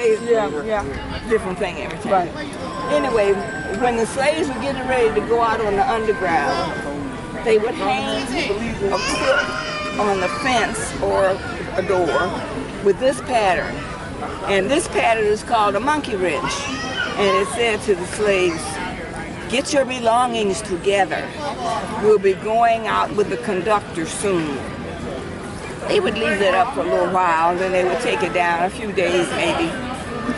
say different thing every time. Anyway, when the slaves were getting ready to go out on the underground, they would hang a quilt on the fence or a door with this pattern. And this pattern is called a monkey wrench. And it said to the slaves, "Get your belongings together. We'll be going out with the conductor soon." They would leave that up for a little while, and then they would take it down, a few days maybe,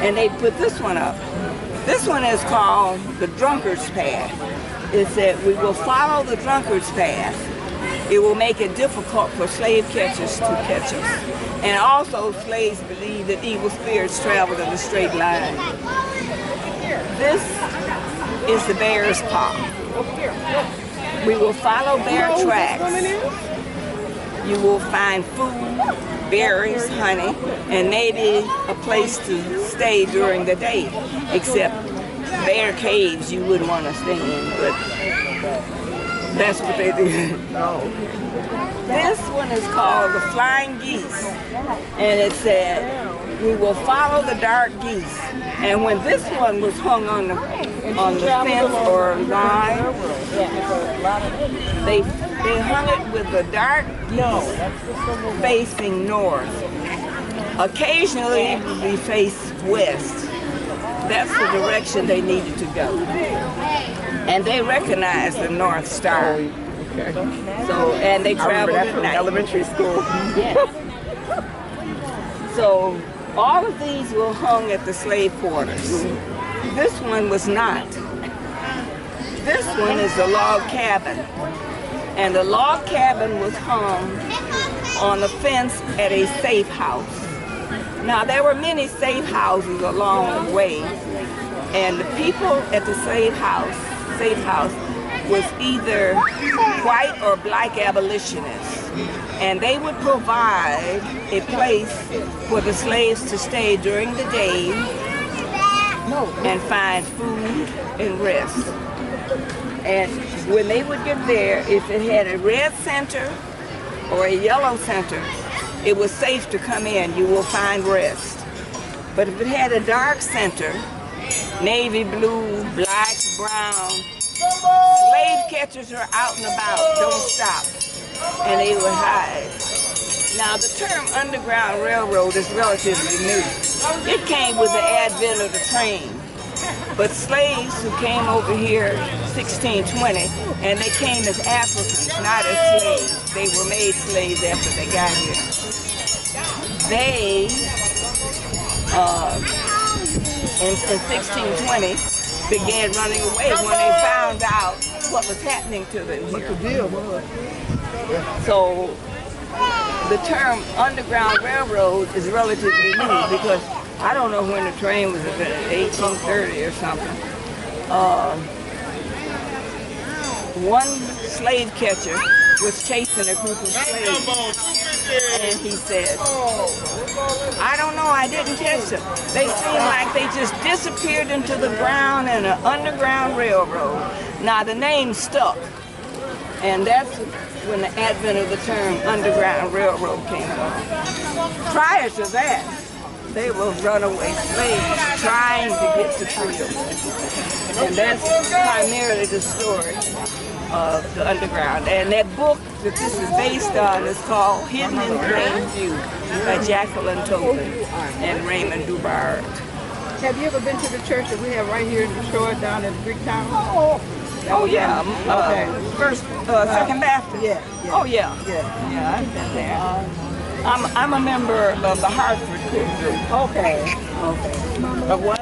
and they'd put this one up. This one is called the drunkard's path. It said, "We will follow the drunkard's path. It will make it difficult for slave catchers to catch us." And also slaves believed that evil spirits traveled in a straight line. This is the bear's paw. We will follow bear tracks. You will find food, berries, honey, and maybe a place to stay during the day, except bear caves you wouldn't want to stay in, but that's what they did. This one is called the flying geese, and it said, "We will follow the dark geese." And when this one was hung on the fence or line, they hung it with the dark geese facing north. Occasionally it would be faced west. That's the direction they needed to go. And they recognized the North Star. So, and they traveled at night. Elementary school. Yes. So all of these were hung at the slave quarters. This one was not. This one is the log cabin. And the log cabin was hung on the fence at a safe house. Now there were many safe houses along the way, and the people at the safe house was either white or black abolitionists, and they would provide a place for the slaves to stay during the day and find food and rest. And when they would get there, if it had a red center or a yellow center, it was safe to come in. You will find rest. But if it had a dark center, navy blue, black, brown, slave catchers are out and about, don't stop, and they would hide. Now the term Underground Railroad is relatively new. It came with the advent of the train. But slaves who came over here 1620, and they came as Africans, not as slaves. They were made slaves after they got here. They, in 1620, began running away when they found out what was happening to them here. So the term Underground Railroad is relatively new because I don't know when the train was invented, 1830 or something. One slave catcher was chasing a group of slaves, and he said, "I don't know, I didn't catch them. They seemed like they just disappeared into the ground in an underground railroad." Now the name stuck, and that's when the advent of the term Underground Railroad came along. Prior to that, they were runaway slaves trying to get to freedom. And that's primarily the story of the Underground. And that book that this is based on is called Hidden in Plain View by Jacqueline Tobin and Raymond Dubard. Have you ever been to the church that we have right here in Detroit down in Greektown? Oh yeah, Second Baptist. Yeah. Oh yeah. Yeah, I've been there. I'm a member of the Hartford group. Okay. Of what?